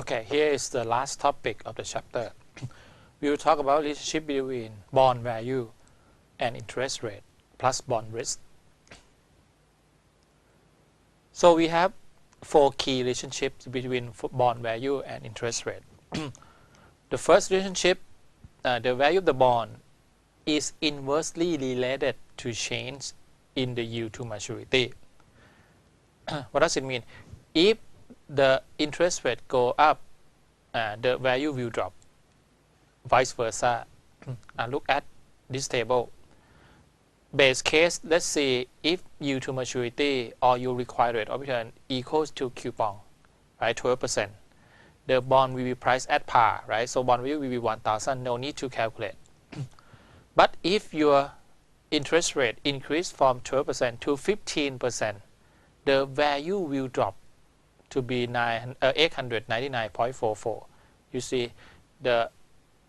Okay, here is the last topic of the chapter. We will talk about relationship between bond value and interest rate plus bond risk. So we have 4 key relationships between bond value and interest rate. The first relationship, the value of the bond is inversely related to change in the yield to maturity. What does it mean? If the interest rate go up, the value will drop. Vice versa. Look at this table. Base case, let's say if yield to maturity or your required rate of return equals to coupon, right, 12%, the bond will be priced at par, right? So bond value will be 1,000, no need to calculate. But if your interest rate increase from 12% to 15%, the value will drop to be 899.44. You see, the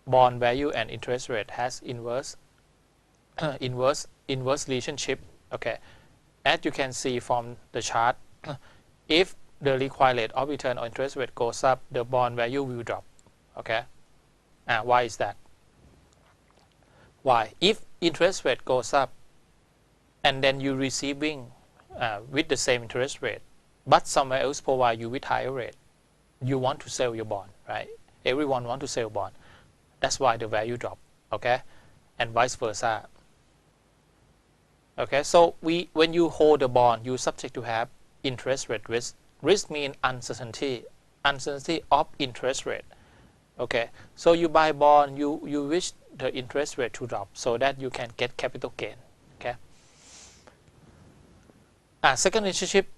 bond value and interest rate has inverse relationship. Okay, as you can see from the chart, if the required rate of return or interest rate goes up, the bond value will drop. Okay, why is that? Why? If interest rate goes up and then you receiving with the same interest rate, but somewhere else provide you with higher rate, you want to sell your bond, right? Everyone want to sell bond. That's why the value drop. Okay, and vice versa. Okay, so when you hold a bond, you subject to have interest rate risk. Risk means uncertainty of interest rate. Okay, so you buy bond, you wish the interest rate to drop so that you can get capital gain. Okay. Second relationship,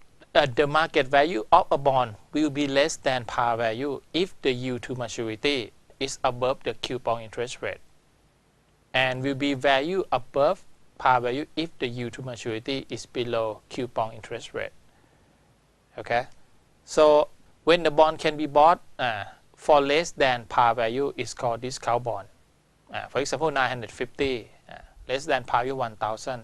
the market value of a bond will be less than par value if the yield to maturity is above the coupon interest rate, and will be value above par value if the yield to maturity is below coupon interest rate. Okay, so when the bond can be bought for less than par value is called discount bond. For example, 950, less than par value 1,000.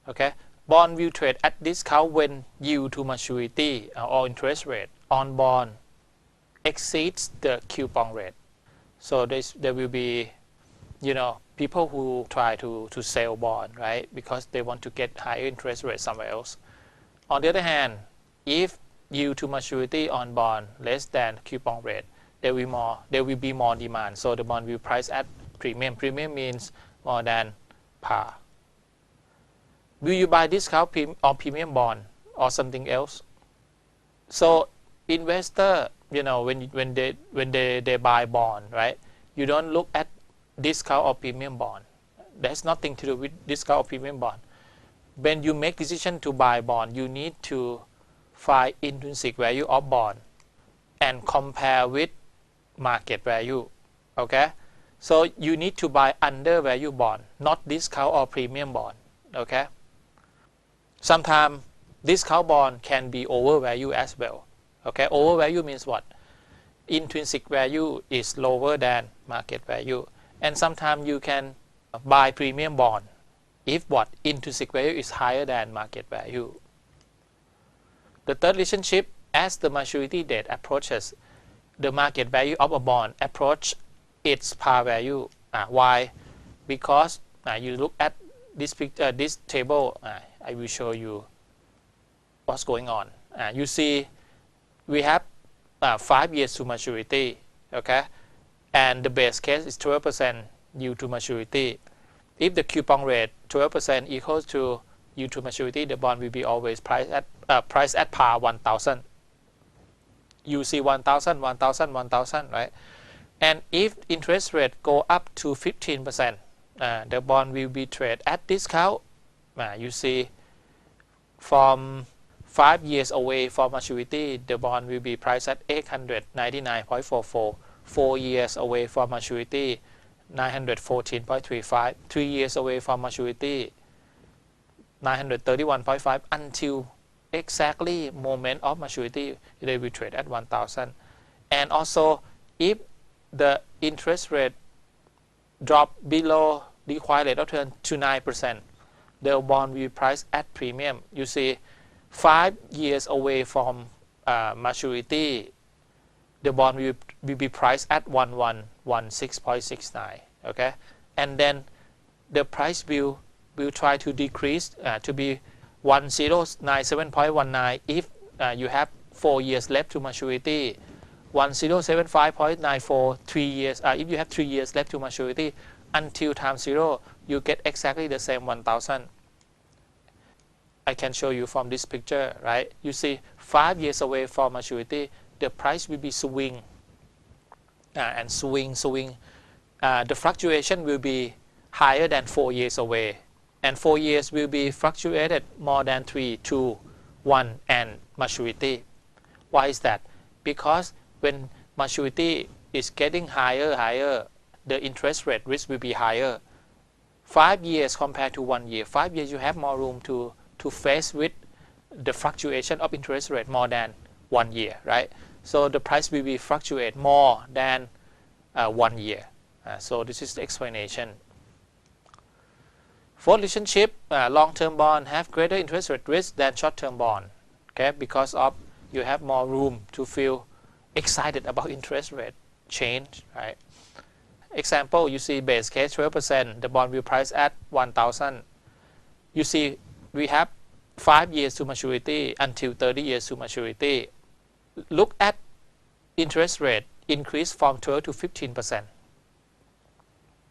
Okay, bond will trade at discount when yield to maturity or interest rate on bond exceeds the coupon rate. So there will be, people who try to sell bond, right? Because they want to get higher interest rate somewhere else. On the other hand, if yield to maturity on bond less than coupon rate, there will be more demand. So the bond will price at premium. Premium means more than par. Will you buy discount or premium bond or something else? So investor, when they buy bond, right? You don't look at discount or premium bond. There's nothing to do with discount or premium bond. When you make decision to buy bond, you need to find intrinsic value of bond and compare with market value. Okay, so you need to buy under value bond, not discount or premium bond. Okay, sometimes discount bond can be overvalued as well. Okay, overvalue means what? Intrinsic value is lower than market value, and sometimes you can buy premium bond if what? Intrinsic value is higher than market value. The third relationship, as the maturity date approaches, the market value of a bond approach its par value. Why? Because you look at this picture, this table. I will show you what's going on. You see, we have 5 years to maturity. Okay, and the base case is 12% yield to maturity. If the coupon rate 12% equals to yield to maturity, the bond will be always priced at par 1,000. You see 1,000, 1,000, 1,000, right? And if interest rate go up to 15%, the bond will be traded at discount. You see, from 5 years away from maturity, the bond will be priced at 899.44. 4 years away from maturity, 914.35. 3 years away from maturity, 931.5, until exactly moment of maturity, they will trade at 1,000. And also, if the interest rate drop below required rate of return to 9%, the bond will be priced at premium. You see, 5 years away from maturity, the bond will be priced at 1116.69. Okay, and then the price will try to decrease to be 1097.19 if you have 4 years left to maturity, 1075.94 3 years if you have 3 years left to maturity. Until time zero you get exactly the same 1000. I can show you from this picture, right? You see 5 years away from maturity, the price will be swing and swing. The fluctuation will be higher than 4 years away, and 4 years will be fluctuated more than 3, 2, 1 and maturity. Why is that? Because when maturity is getting higher, the interest rate risk will be higher. 5 years compared to 1 year. 5 years you have more room to face with the fluctuation of interest rate more than 1 year, right? So the price will be fluctuate more than 1 year. So this is the explanation. For relationship, long-term bond have greater interest rate risk than short-term bond. Okay, because of you have more room to feel excited about interest rate change, right? Example, you see base case 12%, the bond will price at 1,000. You see we have 5 years to maturity until 30 years to maturity. Look at interest rate increase from 12 to 15%.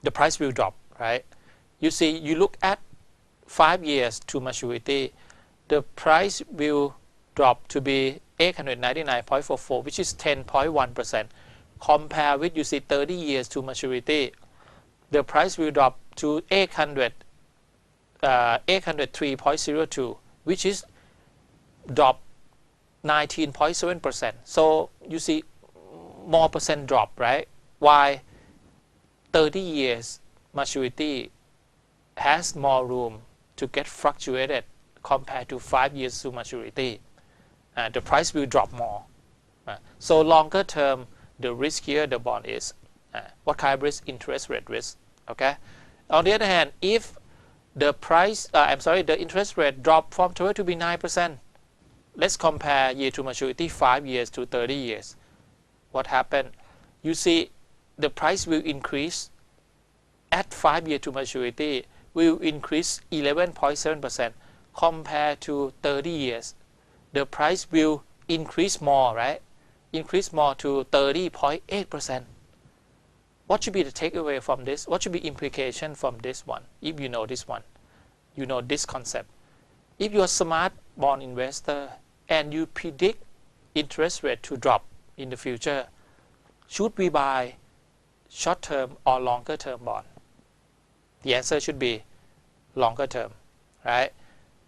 The price will drop, right? You see, you look at 5 years to maturity, the price will drop to be 899.44, which is 10.1%. Compare with, you see, 30 years to maturity, the price will drop to 803.02, which is drop 19.7%. So you see more percent drop, right? Why? 30 years maturity has more room to get fluctuated compared to 5 years to maturity. The price will drop more. So longer term, the riskier the bond is. What kind of risk? Interest rate risk. Okay. On the other hand, if the price, the interest rate drop from 12 to be 9%. Let's compare year to maturity 5 years to 30 years. What happened? You see, the price will increase at 5 years to maturity will increase 11.7% compared to 30 years. The price will increase more, right? Increase more to 30.8%. What should be the takeaway from this? What should be implication from this one? If you know this one, you know this concept. If you're a smart bond investor and you predict interest rate to drop in the future, should we buy short-term or longer-term bond? The answer should be longer term, right?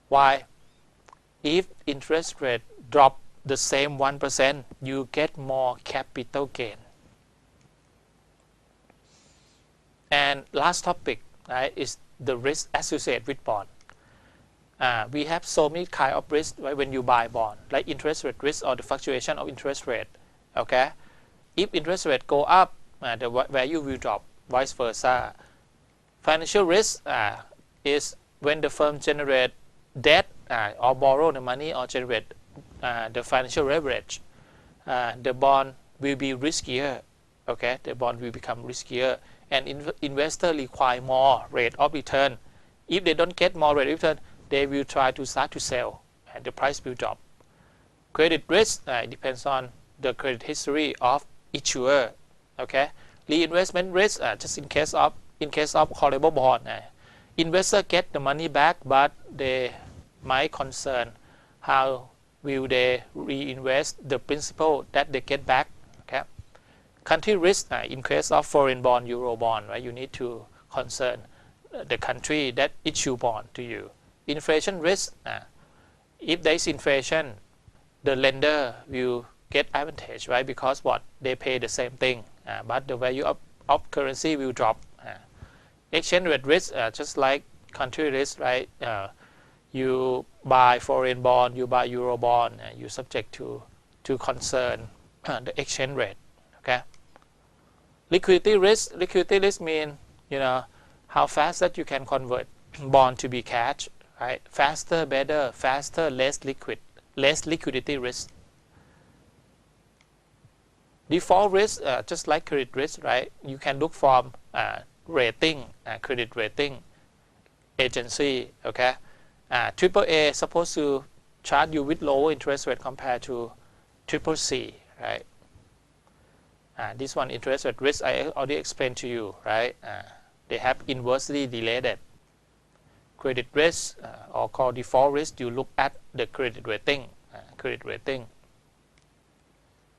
Why? If interest rate drop the same 1%, you get more capital gain. And last topic, right, is the risk associated with bond. We have so many kind of risk, right, when you buy bond, like interest rate risk or the fluctuation of interest rate. Okay, if interest rate go up, the value will drop. Vice versa. Financial risk is when the firm generate debt or borrow the money or generate the financial leverage. The bond will be riskier. Okay, the bond will become riskier, and investor require more rate of return. If they don't get more rate of return, they will try to start to sell, and the price will drop. Credit risk depends on the credit history of issuer. Okay, reinvestment risk just in case of callable bond. Investor get the money back, but they might concern how will they reinvest the principal that they get back. Okay, country risk in case of foreign bond, euro bond, right? You need to concern the country that issue bond to you. Inflation risk, if there is inflation, the lender will get advantage, right? Because what, they pay the same thing, but the value of currency will drop. Exchange rate risk, just like country risk, right? You buy foreign bond, you buy euro bond, you subject to concern the exchange rate. Okay. Liquidity risk mean, you know, how fast that you can convert bond to be cash, right? Faster, better, faster, less liquidity risk. Default risk, just like credit risk, right? You can look from rating, credit rating agency, okay? AAA supposed to charge you with lower interest rate compared to CCC, right? This one, interest rate risk, I already explained to you, right? They have inversely related. Credit risk, or called default risk, you look at the credit rating.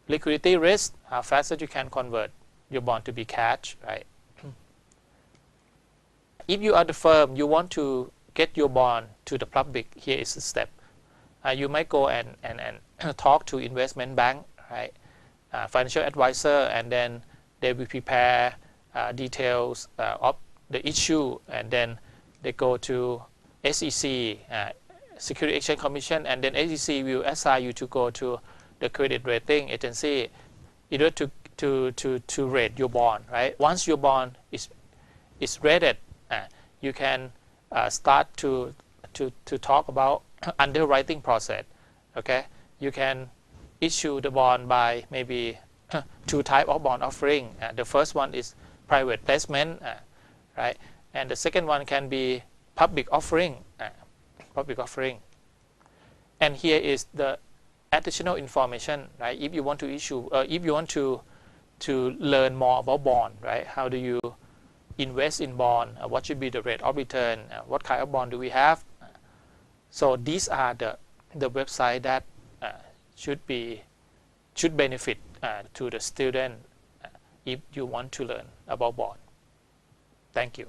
Liquidity risk, how fast that you can convert your bond to be cash, right? If you are the firm, you want to get your bond to the public, here is the step. You might go and talk to investment bank, right? Financial advisor, and then they will prepare details of the issue, and then they go to SEC, Security Exchange Commission, and then SEC will assign you to go to the credit rating agency in order to rate your bond, right? Once your bond is rated, you can start to talk about underwriting process. Okay, you can issue the bond by maybe two type of bond offering. The first one is private placement, right? And the second one can be public offering. And here is the additional information, right? If you want to issue, if you want to learn more about bond, right? How do you invest in bond? What should be the rate of return? What kind of bond do we have? So these are the website that should benefit to the student if you want to learn about bond. Thank you.